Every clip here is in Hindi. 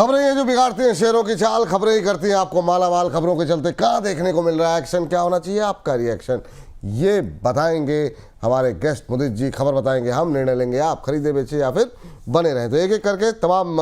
खबरें ये जो बिगाड़ती हैं शेयरों की चाल, खबरें ही करती हैं आपको माला माल। खबरों के चलते कहाँ देखने को मिल रहा है एक्शन, क्या होना चाहिए आपका रिएक्शन, ये बताएंगे हमारे गेस्ट मुदित जी। खबर बताएंगे हम, निर्णय लेंगे आप, खरीदे बेचे या फिर बने रहें। तो एक एक करके तमाम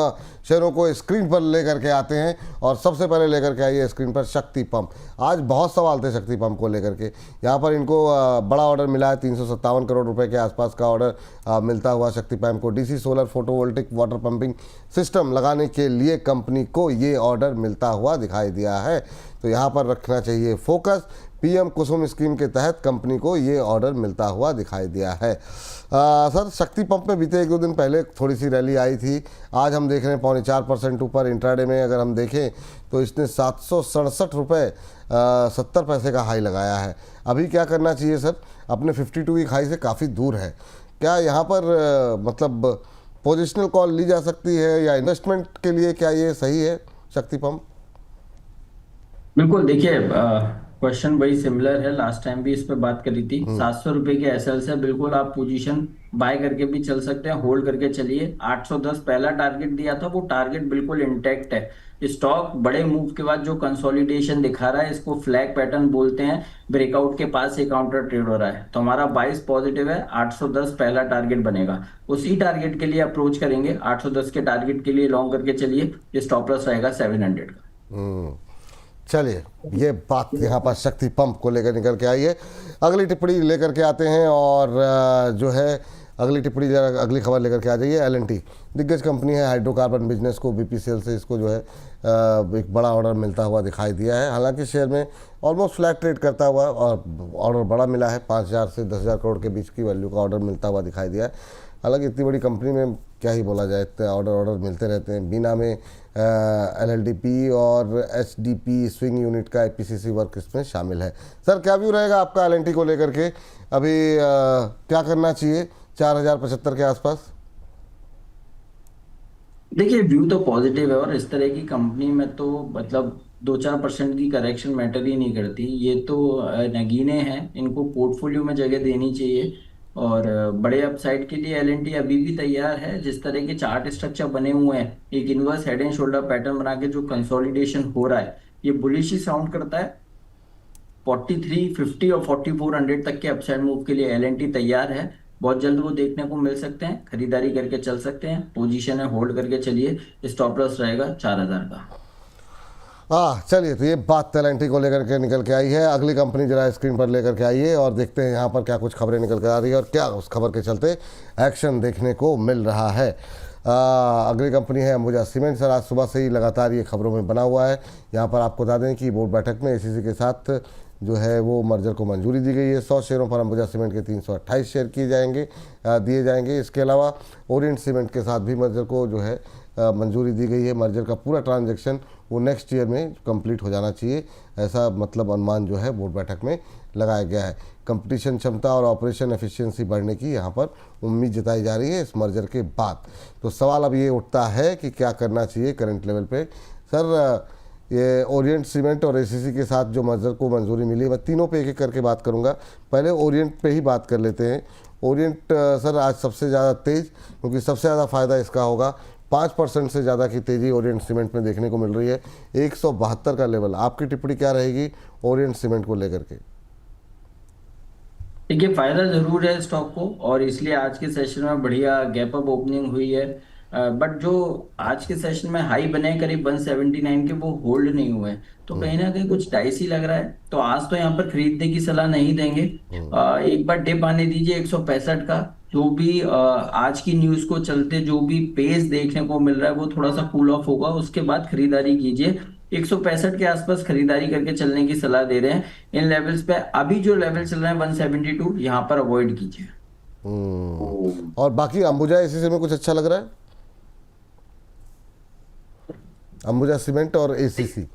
शेयरों को स्क्रीन पर लेकर के आते हैं और सबसे पहले लेकर के आइए स्क्रीन पर शक्ति पंप। आज बहुत सवाल थे शक्ति पंप को लेकर के। यहाँ पर इनको बड़ा ऑर्डर मिला है, 357 करोड़ रुपए के आसपास का ऑर्डर मिलता हुआ शक्ति पंप को। DC solar photovoltaic water pumping system लगाने के लिए कंपनी को ये ऑर्डर मिलता हुआ दिखाई दिया है। तो यहाँ पर रखना चाहिए फोकस। पीएम कुसुम स्कीम के तहत कंपनी को ये ऑर्डर मिलता हुआ दिखाई दिया है। सर, शक्ति पंप में बीते एक दो दिन पहले थोड़ी सी रैली आई थी, आज हम देख रहे हैं 4.25% ऊपर। इंट्राडे में अगर हम देखें तो इसने 767 रुपये 70 पैसे का हाई लगाया है। अभी क्या करना चाहिए सर? अपने 52 वीक हाई से काफ़ी दूर है। क्या यहाँ पर मतलब पोजिशनल कॉल ली जा सकती है या इन्वेस्टमेंट के लिए क्या ये सही है शक्ति पंप? बिल्कुल, देखिए क्वेश्चन वही सिमिलर है, लास्ट टाइम भी इस पे बात करी थी। 700 रुपए के एसएल से बिल्कुल आप पोजीशन बाय करके भी चल सकते हैं, होल्ड करके चलिए। 810 पहला टारगेट दिया था, वो टारगेट बिल्कुल इंटैक्ट है। स्टॉक बड़े मूव के बाद जो कंसोलिडेशन दिखा रहा है, इसको फ्लैग पैटर्न बोलते हैं। ब्रेकआउट के पास ये काउंटर ट्रेड हो रहा है, तो हमारा 22 पॉजिटिव है। 810 पहला टारगेट बनेगा, उसी टारगेट के लिए अप्रोच करेंगे। 810 के टारगेट के लिए लॉन्ग करके चलिए। स्टॉप लॉस रहेगा 700 का। चलिए, ये बात यहाँ पर शक्ति पंप को लेकर निकल के आई है। अगली टिप्पणी लेकर के आते हैं और जो है अगली टिप्पणी, अगली खबर लेकर के आ जाइए। एल&टी दिग्गज कंपनी है हाइड्रोकार्बन बिजनेस को, बीपीसीएल से इसको जो है एक बड़ा ऑर्डर मिलता हुआ दिखाई दिया है। हालांकि शेयर में ऑलमोस्ट फ्लैट ट्रेड करता हुआ और ऑर्डर बड़ा मिला है, 5,000 से 10,000 करोड़ के बीच की वैल्यू का ऑर्डर मिलता हुआ दिखाई दिया है। हालांकि इतनी बड़ी कंपनी में क्या ही बोला जाए, इतने ऑर्डर मिलते रहते हैं। बीना में एलएलडीपी और एचडीपी स्विंग यूनिट का एपीसीसी वर्क इसमें शामिल है। सर, क्या व्यू रहेगा आपका एल&टी को लेकर के? अभी क्या करना चाहिए 4,075 के आसपास? देखिए, व्यू तो पॉजिटिव है और इस तरह की कंपनी में तो मतलब 2-4% की करेक्शन मैटर ही नहीं करती। ये तो नगीने हैं, इनको पोर्टफोलियो में जगह देनी चाहिए। और बड़े अपसाइड के लिए एल&टी अभी भी तैयार है। जिस तरह के चार्ट स्ट्रक्चर बने हुए हैं, एक inverse head and shoulder pattern बना के जो कंसोलिडेशन हो रहा है, ये बुलिश ही साउंड करता है। 4350 और 4400 तक के अपसाइड मूव के लिए एल&टी तैयार है। बहुत जल्द वो देखने को मिल सकते हैं, खरीदारी करके चल सकते हैं। पोजीशन है, होल्ड करके चलिए। स्टॉप लॉस रहेगा 4000 का। हाँ, चलिए, तो ये बात एल&टी को लेकर के निकल के आई है। अगली कंपनी जरा स्क्रीन पर लेकर के आइए और देखते हैं यहाँ पर क्या कुछ खबरें निकल कर आ रही है और क्या उस खबर के चलते एक्शन देखने को मिल रहा है। अगली कंपनी है अंबुजा सीमेंट। सर, आज सुबह से ही लगातार ये खबरों में बना हुआ है। यहाँ पर आपको बता दें कि बोर्ड बैठक में एसीसी के साथ जो है वो मर्जर को मंजूरी दी गई है। 100 शेयरों पर अंबुजा सीमेंट के 328 शेयर दिए जाएंगे। इसके अलावा ओरिएंट सीमेंट के साथ भी मर्जर को जो है मंजूरी दी गई है। मर्जर का पूरा ट्रांजैक्शन वो नेक्स्ट ईयर में कंप्लीट हो जाना चाहिए, ऐसा मतलब अनुमान जो है बोर्ड बैठक में लगाया गया है। कंपटीशन क्षमता और ऑपरेशन एफिशिएंसी बढ़ने की यहाँ पर उम्मीद जताई जा रही है इस मर्जर के बाद। तो सवाल अब ये उठता है कि क्या करना चाहिए करंट लेवल पे। सर, ये ओरिएंट सीमेंट और एसीसी के साथ जो मर्जर को मंजूरी मिली, मैं तीनों पे एक एक करके बात करूँगा। पहले ओरिएंट पे ही बात कर लेते हैं। ओरिएंट सर आज सबसे ज़्यादा तेज़, क्योंकि सबसे ज़्यादा फ़ायदा इसका होगा। 5% से ज़्यादा की तेज़ी ओरिएंट सीमेंट में देखने को मिल रही है। 172 का लेवल। आपकी टिप्पणी क्या रहेगी ओरिएंट सीमेंट को लेकर के? देखिए, फायदा जरूर है स्टॉक को, और इसलिए आज के सेशन में बढ़िया गैप अप ओपनिंग हुई है। बट जो आज के सेशन में हाई बने करीब 179 के, वो होल्ड नहीं हुए हैं, तो कहीं ना कहीं कुछ डाइसी लग रहा है। तो आज तो यहाँ पर खरीदने की सलाह नहीं देंगे। एक बार डिप आने दीजिए 165 का। जो भी आज की न्यूज को चलते जो भी पेस देखने को मिल रहा है, वो थोड़ा सा कूल ऑफ होगा, उसके बाद खरीदारी कीजिए। 165 के आसपास खरीदारी करके चलने की सलाह दे रहे हैं। इन लेवल्स पे अभी जो लेवल चल रहा है 172, यहाँ पर अवॉइड कीजिए। और बाकी अंबुजा एसीसी में कुछ अच्छा लग रहा है? अंबुजा सीमेंट और एसीसी,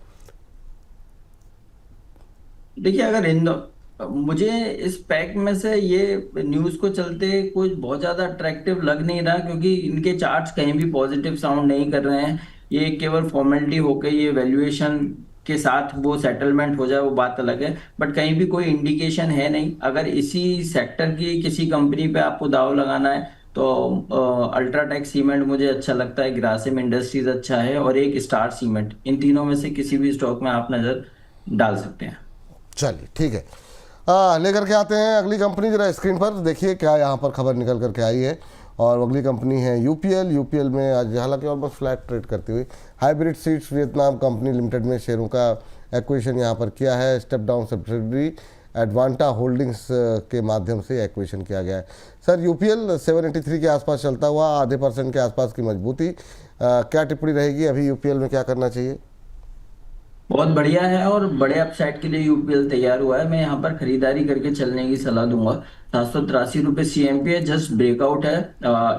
देखिए, अगर मुझे इस पैक में से ये न्यूज को चलते कुछ बहुत ज्यादा अट्रैक्टिव लग नहीं रहा, क्योंकि इनके चार्ट्स कहीं भी पॉजिटिव साउंड नहीं कर रहे हैं। ये केवल फॉर्मेलिटी होके ये वैल्यूएशन के साथ वो सेटलमेंट हो जाए, वो बात अलग है। बट कहीं भी कोई इंडिकेशन है नहीं। अगर इसी सेक्टर की किसी कंपनी पे आपको दाव लगाना है, तो अल्ट्राटेक सीमेंट मुझे अच्छा लगता है, ग्रासिम इंडस्ट्रीज अच्छा है, और एक स्टार सीमेंट। इन तीनों में से किसी भी स्टॉक में आप नज़र डाल सकते हैं। चलिए ठीक है, लेकर के आते हैं अगली कंपनी। जरा स्क्रीन पर देखिए क्या यहाँ पर खबर निकल करके आई है। और अगली कंपनी है यूपीएल। यूपीएल में आज हालांकि ऑलमोस्ट फ्लैट ट्रेड करती हुई hybrid seeds Vietnam company limited में शेयरों का एक्विजिशन यहाँ पर किया है। Step down subsidiary Advanta holdings के माध्यम से एक्विजिशन किया गया है। सर यूपीएल 783 के आसपास चलता हुआ आधे % के आसपास की मजबूती, क्या टिप्पणी रहेगी अभी यूपीएल में क्या करना चाहिए? बहुत बढ़िया है, और बड़े अपसाइड के लिए यूपीएल तैयार हुआ है। मैं यहाँ पर खरीदारी करके चलने की सलाह दूंगा। 783 रुपये सीएमपी है, जस्ट ब्रेकआउट है।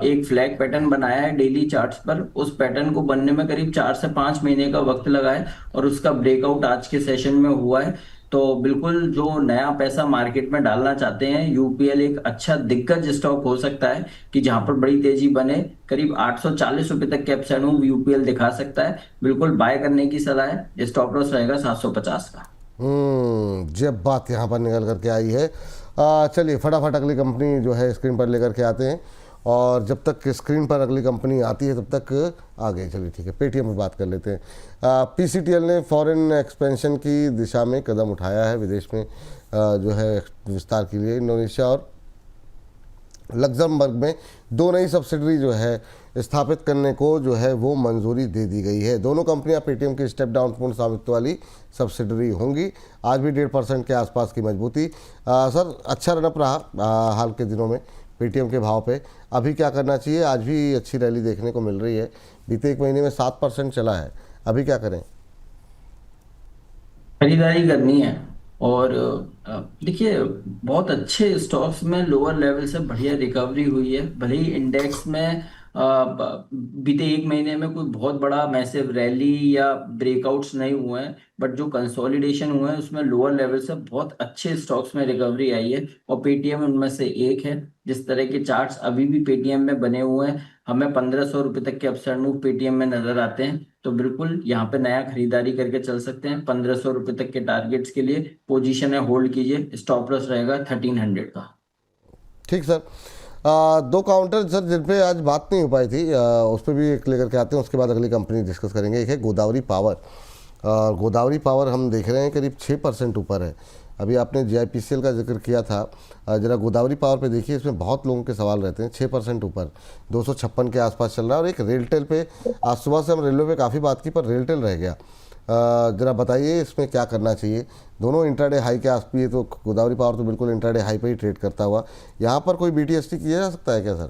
एक फ्लैग पैटर्न बनाया है डेली चार्ट्स पर। उस पैटर्न को बनने में करीब 4 से 5 महीने का वक्त लगा है, और उसका ब्रेकआउट आज के सेशन में हुआ है। तो बिल्कुल जो नया पैसा मार्केट में डालना चाहते हैं, यूपीएल एक अच्छा दिग्गज स्टॉक हो सकता है कि जहां पर बड़ी तेजी बने। करीब 840 रुपए तक के अपसाइड मूव यूपीएल दिखा सकता है। बिल्कुल बाय करने की सलाह है। स्टॉप लॉस रहेगा 750 का। जब बात यहाँ पर निकल करके आई है, चलिए फटाफट अगली कंपनी जो है स्क्रीन पर लेकर के आते हैं। और जब तक स्क्रीन पर अगली कंपनी आती है तब तक आगे चलिए ठीक है पेटीएम में बात कर लेते हैं। पीसीटीएल ने फॉरेन एक्सपेंशन की दिशा में कदम उठाया है। विदेश में जो है विस्तार के लिए इंडोनेशिया और लग्जमबर्ग में 2 नई सब्सिडरी जो है स्थापित करने को जो है वो मंजूरी दे दी गई है। दोनों कंपनियां पेटीएम की स्टेप डाउन पूर्ण स्वामित्व वाली सब्सिडरी होंगी। आज भी 1.5% के आसपास की मजबूती। सर अच्छा रनअप रहा हाल के दिनों में पेटीएम के भाव पे। अभी क्या करना चाहिए? आज भी अच्छी रैली देखने को मिल रही है। बीते 1 महीने में 7% चला है, अभी क्या करें? खरीदारी करनी है। और देखिए, बहुत अच्छे स्टॉक्स में लोअर लेवल से बढ़िया रिकवरी हुई है। भले ही इंडेक्स में बीते 1 महीने में कोई बहुत बड़ा मैसिव रैली या ब्रेकआउट्स नहीं हुए हैं, बट जो कंसोलिडेशन हुए हैं उसमें लोअर लेवल से बहुत अच्छे स्टॉक्स में रिकवरी आई है, और पेटीएम उनमें से एक है। जिस तरह के चार्ट्स अभी भी पेटीएम में बने हुए हैं, हमें 1500 रुपये तक के अपसाइड मूव पेटीएम में नजर आते हैं। तो बिल्कुल यहाँ पे नया खरीदारी करके चल सकते हैं। 1500 रुपये तक के टारगेट्स के लिए पोजीशन है, होल्ड कीजिए। स्टॉप लॉस रहेगा 1300 का। ठीक सर। 2 काउंटर सर जिन पे आज बात नहीं हो पाई थी, उस पर भी एक लेकर के आते हैं, उसके बाद अगली कंपनी डिस्कस करेंगे। एक है गोदावरी पावर। गोदावरी पावर हम देख रहे हैं करीब 6% ऊपर है। अभी आपने जीआईपीसीएल का जिक्र किया था, जरा गोदावरी पावर पे देखिए, इसमें बहुत लोगों के सवाल रहते हैं। 6% ऊपर 256 के आसपास चल रहा है। और एक रेलटेल पे आज सुबह से हम रेलवे पे काफ़ी बात की, पर रेलटेल रह गया। जरा बताइए इसमें क्या करना चाहिए? दोनों इंट्राडे हाई के आस पे, तो गोदावरी पावर तो बिल्कुल इंट्राडे हाई पे ही ट्रेड करता हुआ, यहाँ पर कोई बीटीएसटी किया जा सकता है क्या सर?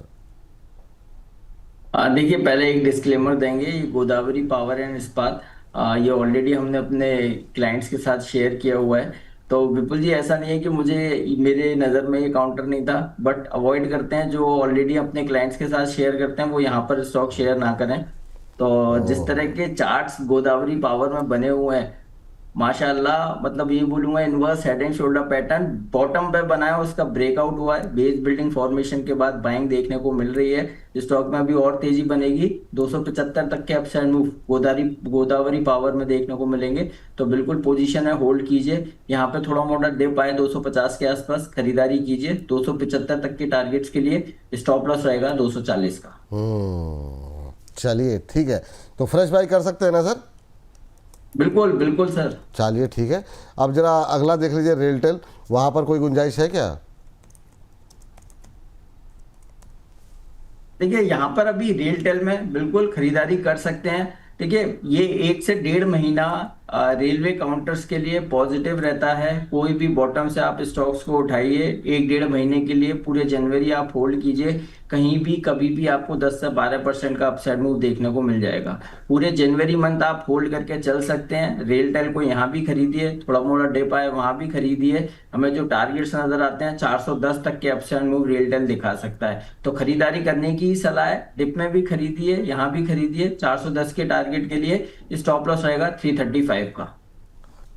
देखिए, पहले एक डिस्क्लेमर देंगे। ये गोदावरी पावर एंड इस्पात, ये ऑलरेडी हमने अपने क्लाइंट्स के साथ शेयर किया हुआ है। तो विपुल जी, ऐसा नहीं है कि मुझे मेरे नज़र में ये काउंटर नहीं था, बट अवॉइड करते हैं जो ऑलरेडी अपने क्लाइंट्स के साथ शेयर करते हैं वो यहाँ पर स्टॉक शेयर ना करें। तो जिस तरह के चार्ट्स गोदावरी पावर में बने हुए हैं, माशाल्लाह, मतलब ये बोलूंगा inverse head and shoulder pattern bottom पे बना है, उसका ब्रेकआउट हुआ है। बेस बिल्डिंग फॉर्मेशन के बाद बाइंग देखने को मिल रही है। स्टॉक में अभी और तेजी बनेगी। 275 तक के upside move Godavari Godavari power में देखने को मिलेंगे। तो बिल्कुल पोजीशन है, होल्ड कीजिए। यहाँ पे थोड़ा मोटा डिप आए 250 के आसपास, खरीदारी कीजिए। 275 तक के टारगेट्स के लिए स्टॉप लॉस रहेगा 240 का। चलिए ठीक है, तो फ्रेश बाई कर सकते हैं ना सर? बिल्कुल बिल्कुल सर। चलिए ठीक है। अब जरा अगला देख लीजिए रेलटेल, वहाँ पर कोई गुंजाइश है क्या? देखिए, यहाँ पर अभी रेलटेल में बिल्कुल खरीदारी कर सकते हैं। देखिए, ये 1 से 1.5 महीना रेलवे काउंटर्स के लिए पॉजिटिव रहता है। कोई भी बॉटम से आप स्टॉक्स को उठाइए, 1 डेढ़ महीने के लिए पूरे जनवरी आप होल्ड कीजिए। कहीं भी कभी भी आपको 10 से 12% का अपसाइड मूव देखने को मिल जाएगा। पूरे जनवरी मंथ आप होल्ड करके चल सकते हैं। रेलटेल को यहाँ भी खरीदिए, थोड़ा मोड़ा डिप आए वहां भी खरीदिए। हमें जो टारगेट्स नजर आते हैं 410 तक के अपसाइड मूव रेलटेल दिखा सकता है। तो खरीदारी करने की सलाह है। डिप में भी खरीदिए, यहाँ भी खरीदिए। 410 के टारगेट के लिए स्टॉप लॉस रहेगा 335 का।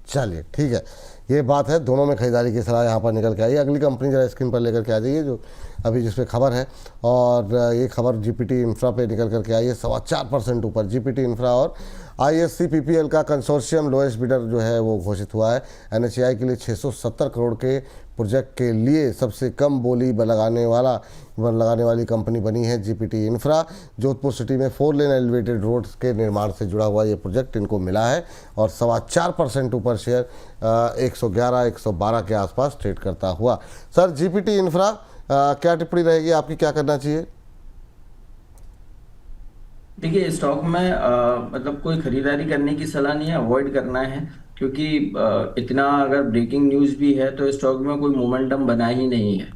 चलिए ठीक है, ये बात है। दोनों में खरीदारी की सलाह यहाँ पर निकल के आई। अगली कंपनी जरा स्क्रीन पर लेकर के आ जाइए, जो अभी जिस पे खबर है। और ये खबर जीपीटी इंफ्रा पे निकल करके आई है। 4.25% ऊपर जीपीटी इंफ्रा और आईएससी पीपीएल का कंसोर्शियम लोएस्ट बिडर जो है वो घोषित हुआ है। एनएचएआई के लिए 670 करोड़ के प्रोजेक्ट के लिए सबसे कम बोली लगाने वाली कंपनी बनी है जीपीटी इंफ्रा। जोधपुर सिटी में 4 लेन एलिवेटेड रोड्स के निर्माण से जुड़ा हुआ ये प्रोजेक्ट इनको मिला है और 4.25% ऊपर शेयर 111-112 के आसपास ट्रेड करता हुआ। सर, जीपीटी इंफ्रा क्या टिप्पणी रहेगी आपकी, क्या करना चाहिए? देखिए, स्टॉक में मतलब कोई खरीदारी करने की सलाह नहीं है, अवॉइड करना है, क्योंकि इतना अगर ब्रेकिंग न्यूज़ भी है तो स्टॉक में कोई मोमेंटम बना ही नहीं है।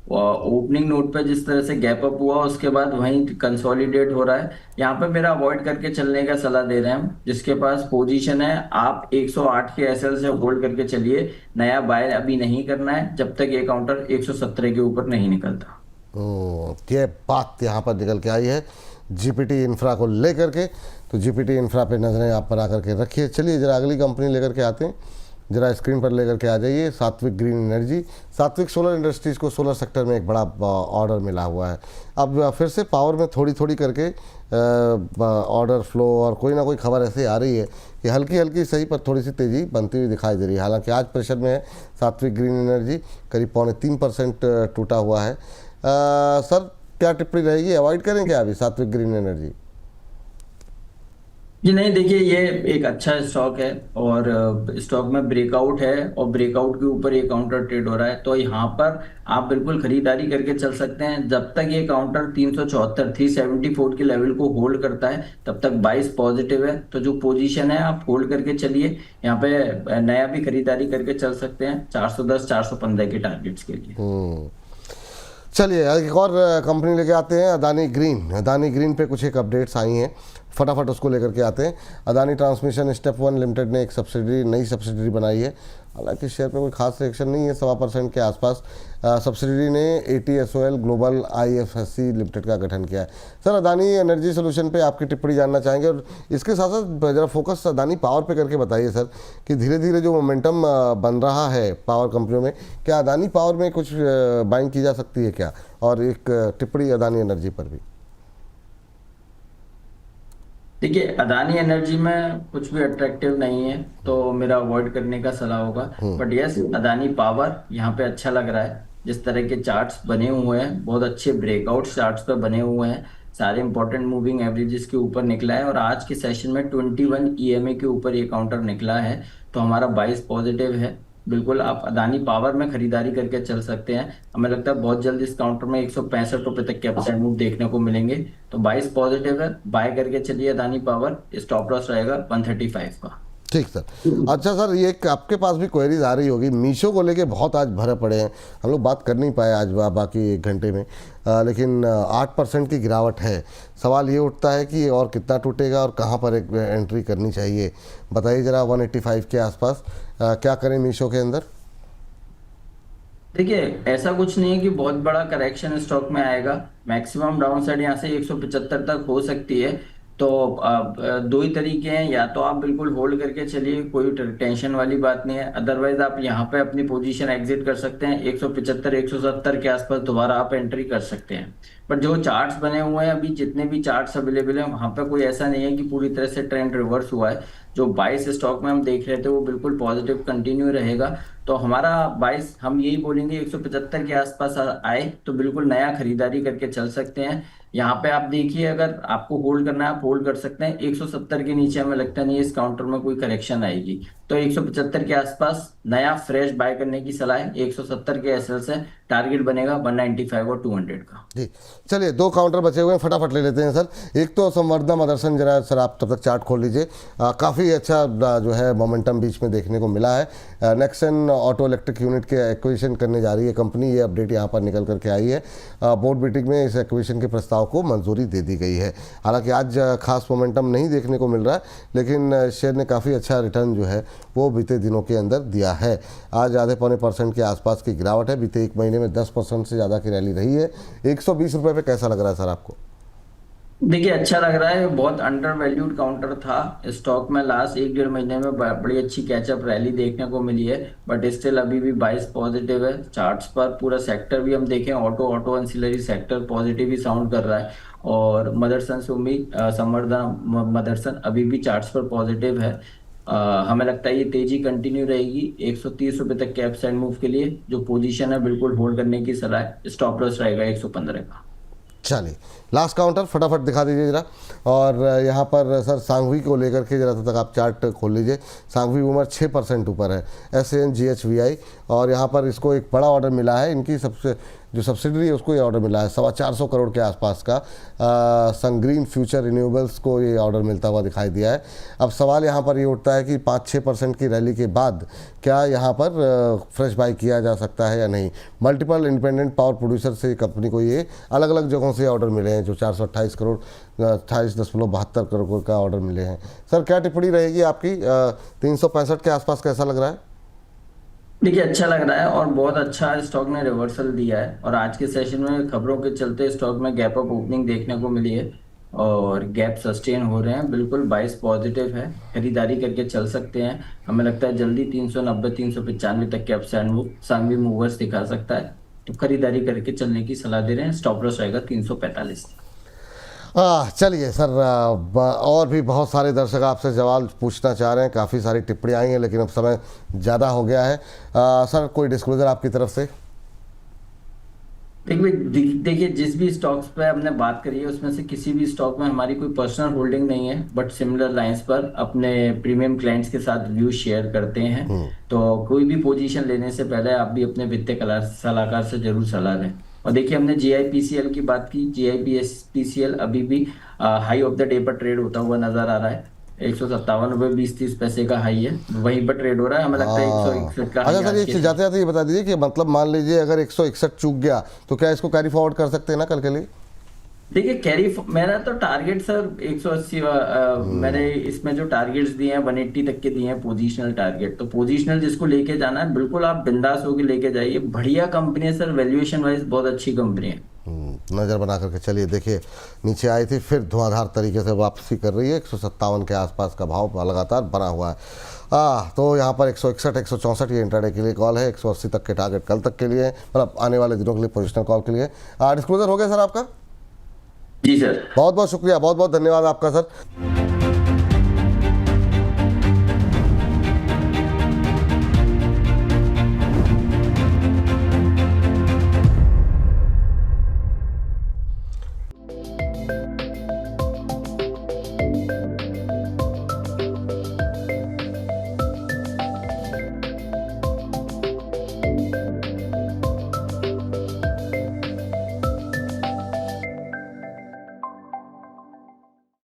ओपनिंग नोट पे जिस तरह से गैप अप हुआ उसके बाद वहीं कंसोलिडेट हो रहा है। यहाँ पे मेरा अवॉइड करके चलने का सलाह दे रहे हैं हम। जिसके पास पोजीशन है, आप 108 के एसएल से होल्ड करके चलिए। नया बाय अभी नहीं करना है जब तक ये काउंटर 117 के ऊपर नहीं निकलता। ये बात यहाँ पर निकल के आई है जीपीटी इंफ्रा को लेकर के। तो जीपीटी इंफ्रा पे नजरें आप बना करके रखिए। चलिए जरा अगली कंपनी लेकर के आते हैं, जरा स्क्रीन पर लेकर के आ जाइए। सात्विक ग्रीन एनर्जी। सात्विक सोलर इंडस्ट्रीज़ को सोलर सेक्टर में एक बड़ा ऑर्डर मिला हुआ है। अब फिर से पावर में थोड़ी थोड़ी करके ऑर्डर फ्लो और कोई ना कोई खबर ऐसे आ रही है कि हल्की हल्की सही पर थोड़ी सी तेज़ी बनती हुई दिखाई दे रही है। हालांकि आज प्रेशर में है सात्विक ग्रीन एनर्जी, करीब 3.25% टूटा हुआ है। सर, क्या टिप्पणी रहेगी, अवॉइड करें क्या अभी सात्विक ग्रीन एनर्जी? जी नहीं, देखिए ये एक अच्छा स्टॉक है और स्टॉक में ब्रेकआउट है और ब्रेकआउट के ऊपर ये काउंटर ट्रेड हो रहा है, तो यहाँ पर आप बिल्कुल खरीदारी करके चल सकते हैं। जब तक ये काउंटर 374 के लेवल को होल्ड करता है तब तक 22 पॉजिटिव है। तो जो पोजीशन है आप होल्ड करके चलिए। यहाँ पे नया भी खरीदारी करके चल सकते हैं 410 415 के टारगेट्स के लिए। चलिए एक और कंपनी लेके आते हैं, अदानी ग्रीन। अदानी ग्रीन पे कुछ एक अपडेट्स आई हैं, फटाफट उसको लेकर के आते हैं। अदानी ट्रांसमिशन स्टेप 1 लिमिटेड ने एक नई सब्सिडरी बनाई है। हालांकि शेयर पे कोई खास रिएक्शन नहीं है, 1.25% के आसपास। सब्सिडरी ने ATSOL ग्लोबल IFSC लिमिटेड का गठन किया है। सर, अदानी एनर्जी सोल्यूशन पे आपकी टिप्पणी जानना चाहेंगे और इसके साथ साथ ज़रा फोकस अदानी पावर पे करके बताइए सर कि धीरे धीरे जो मोमेंटम बन रहा है पावर कंपनियों में, क्या अदानी पावर में कुछ बाइंग की जा सकती है क्या? और एक टिप्पणी अदानी एनर्जी पर भी। देखिए, अदानी एनर्जी में कुछ भी अट्रैक्टिव नहीं है तो मेरा अवॉइड करने का सलाह होगा। बट यस, अदानी पावर यहाँ पे अच्छा लग रहा है। जिस तरह के चार्ट्स बने हुए हैं, बहुत अच्छे ब्रेकआउट चार्ट्स पे बने हुए हैं, सारे इंपॉर्टेंट मूविंग एवरेजेस के ऊपर निकला है और आज के सेशन में 21 EMA के ऊपर ये काउंटर निकला है। तो हमारा 22 पॉजिटिव है। बिल्कुल आप अदानी पावर में खरीदारी करके चल सकते हैं। हमें लगता है बहुत जल्द इस काउंटर में 165 रुपए तक के अपसाइड मूव देखने को मिलेंगे। तो 22 पॉजिटिव है, बाय करके चलिए अदानी पावर। स्टॉप लॉस रहेगा 135 का। ठीक सर। अच्छा सर, ये आपके पास भी क्वेरीज आ रही होगी, मीशो को लेके बहुत आज भरे पड़े हैं। हम लोग बात कर नहीं पाए आज बाकी 1 घंटे में, लेकिन 8% की गिरावट है। सवाल ये उठता है कि और कितना टूटेगा और कहाँ पर एक एंट्री करनी चाहिए, बताइए ज़रा। 185 के आसपास क्या करें मीशो के अंदर? देखिए, ऐसा कुछ नहीं है कि बहुत बड़ा करेक्शन स्टॉक में आएगा। मैक्सिमम डाउन साइड यहाँ से 175 तक हो सकती है। तो दो ही तरीके हैं, या तो आप बिल्कुल होल्ड करके चलिए, कोई टेंशन वाली बात नहीं है। अदरवाइज आप यहाँ पे अपनी पोजीशन एग्जिट कर सकते हैं। 175 170 के आसपास दोबारा आप एंट्री कर सकते हैं। बट जो चार्ट्स बने हुए हैं, अभी जितने भी चार्ट्स अवेलेबल हैं वहां पे कोई ऐसा नहीं है कि पूरी तरह से ट्रेंड रिवर्स हुआ है। जो 22 स्टॉक में हम देख रहे थे वो बिल्कुल पॉजिटिव कंटिन्यू रहेगा। तो हमारा 22 हम यही बोलेंगे 175 के आसपास आए तो बिल्कुल नया खरीदारी करके चल सकते हैं। यहाँ पे आप देखिए, अगर आपको होल्ड करना है आप होल्ड कर सकते हैं। 170 के नीचे हमें लगता नहीं है इस काउंटर में कोई करेक्शन आएगी। तो 175 के आसपास नया फ्रेश बाय करने की सलाह है। 170 के एसएल से टारगेट बनेगा 195 और 200 का। जी चलिए, 2 काउंटर बचे हुए हैं, फटाफट ले लेते हैं सर। एक तो संवर्धना मदरसन, जरा सर आप तब तक चार्ट खोल लीजिए। काफ़ी अच्छा जो है मोमेंटम बीच में देखने को मिला है। नेक्सन ऑटो इलेक्ट्रिक यूनिट के एक्विजिशन करने जा रही है कंपनी, ये अपडेट यहाँ पर निकल करके आई है। बोर्ड मीटिंग में इस एक्विजिशन के प्रस्ताव को मंजूरी दे दी गई है। हालांकि आज खास मोमेंटम नहीं देखने को मिल रहा है, लेकिन शेयर ने काफ़ी अच्छा रिटर्न जो है वो बीते दिनों के अंदर दिया है। आज आधे पौने % के आसपास की गिरावट है। बीते 1 महीने में 10% से ज़्यादा की रैली रही है। 120 रुपये पे कैसा लग रहा है सर आपको? देखिए अच्छा लग रहा है, बहुत अंडर वैल्यूड काउंटर था स्टॉक में। लास्ट 1 डेढ़ महीने में बड़ी अच्छी कैचअप रैली देखने को मिली है, बट स्टिल अभी भी बाइस पॉजिटिव है चार्ट्स पर। पूरा सेक्टर भी हम देखें, auto auto ancillary sector positive ही साउंड कर रहा है। और मदरसन सुमी संवर्धन मदरसन अभी भी चार्ट्स पर पॉजिटिव है। हमें लगता है ये तेजी कंटिन्यू रहेगी 130 रुपए तक के अपसाइड मूव के लिए। जो पोजीशन है बिल्कुल होल्ड करने की सलाह है, स्टॉप लॉस रहेगा 115 का। चलिए लास्ट काउंटर फटाफट दिखा दीजिए जरा। और यहाँ पर सर सांघवी को लेकर के जरा तक आप चार्ट खोल लीजिए। सांघवी उम्र 6% ऊपर है, SANGHVI। और यहाँ पर इसको एक बड़ा ऑर्डर मिला है, इनकी सबसे जो सब्सिडरी है उसको ये ऑर्डर मिला है 425 करोड़ के आसपास का। संग्रीन फ्यूचर रिन्यूएबल्स को ये ऑर्डर मिलता हुआ दिखाई दिया है। अब सवाल यहाँ पर ये उठता है कि 5-6% की रैली के बाद क्या यहाँ पर फ्रेश बाई किया जा सकता है या नहीं। मल्टीपल इंडिपेंडेंट पावर प्रोड्यूसर से कंपनी को ये अलग अलग जगहों से ऑर्डर मिले हैं, जो 428 करोड़ 28.72 करोड़ का ऑर्डर मिले हैं। सर क्या टिप्पणी रहेगी आपकी, 365 के आसपास कैसा लग रहा है? देखिए अच्छा लग रहा है, और बहुत अच्छा स्टॉक ने रिवर्सल दिया है। और आज के सेशन में खबरों के चलते स्टॉक में गैप अप ओपनिंग देखने को मिली है, और गैप सस्टेन हो रहे हैं। बिल्कुल बाइस पॉजिटिव है, खरीदारी करके चल सकते हैं। हमें लगता है जल्दी 390 395 तक के अपसाइड मूव सांघवी मूवर्स दिखा सकता है, तो खरीदारी करके चलने की सलाह दे रहे हैं। स्टॉप लॉस रहेगा 345। चलिए सर, और भी बहुत सारे दर्शक आपसे सवाल पूछना चाह रहे हैं, काफ़ी सारी टिप्पणी आई हैं, लेकिन अब समय ज़्यादा हो गया है। सर कोई डिस्क्लोजर आपकी तरफ से? देखिए जिस भी स्टॉक्स पे हमने बात करी है उसमें से किसी भी स्टॉक में हमारी कोई पर्सनल होल्डिंग नहीं है, बट सिमिलर लाइंस पर अपने प्रीमियम क्लाइंट्स के साथ व्यू शेयर करते हैं। तो कोई भी पोजीशन लेने से पहले आप भी अपने वित्तीय सलाहकार से जरूर सलाह लें। और देखिए हमने GIPCL की बात की, GIPCL अभी भी हाई ऑफ द डे पर ट्रेड होता हुआ नजर आ रहा है। 157 रुपये 20-30 पैसे का हाई है, वहीं पर ट्रेड हो रहा है। हमें लगता है हाँ 161 का अच्छा हाई सर, आज एक के। चीज़ जाते जाते ये बता दीजिए कि मतलब मान लीजिए अगर 161 चूक गया तो क्या इसको कैरी फॉरवर्ड कर सकते हैं ना कल के लिए? देखिए मेरा तो टारगेट सर 180। मैंने इसमें जो टारगेट्स दिए हैं 180 तक के दिए हैं पोजीशनल टारगेट। तो पोजीशनल जिसको लेके जाना है बिल्कुल आप बिंदास होके लेके जाइए। बढ़िया कंपनी है सर, वैल्यूएशन वाइज बहुत अच्छी कंपनी है। नज़र बना करके चलिए। देखिए नीचे आई थी, फिर धुआंधार तरीके से वापसी कर रही है। 157 के आसपास का भाव लगातार बना हुआ है। तो यहाँ पर 161 164 ये इंट्राडे के लिए कॉल है। 180 तक के टारगेट कल तक के लिए, मतलब आने वाले दिनों के लिए पोजिशनल कॉल के लिए। डिस्क्लोजर हो गया सर आपका? जी सर। बहुत बहुत शुक्रिया, बहुत बहुत धन्यवाद आपका सर।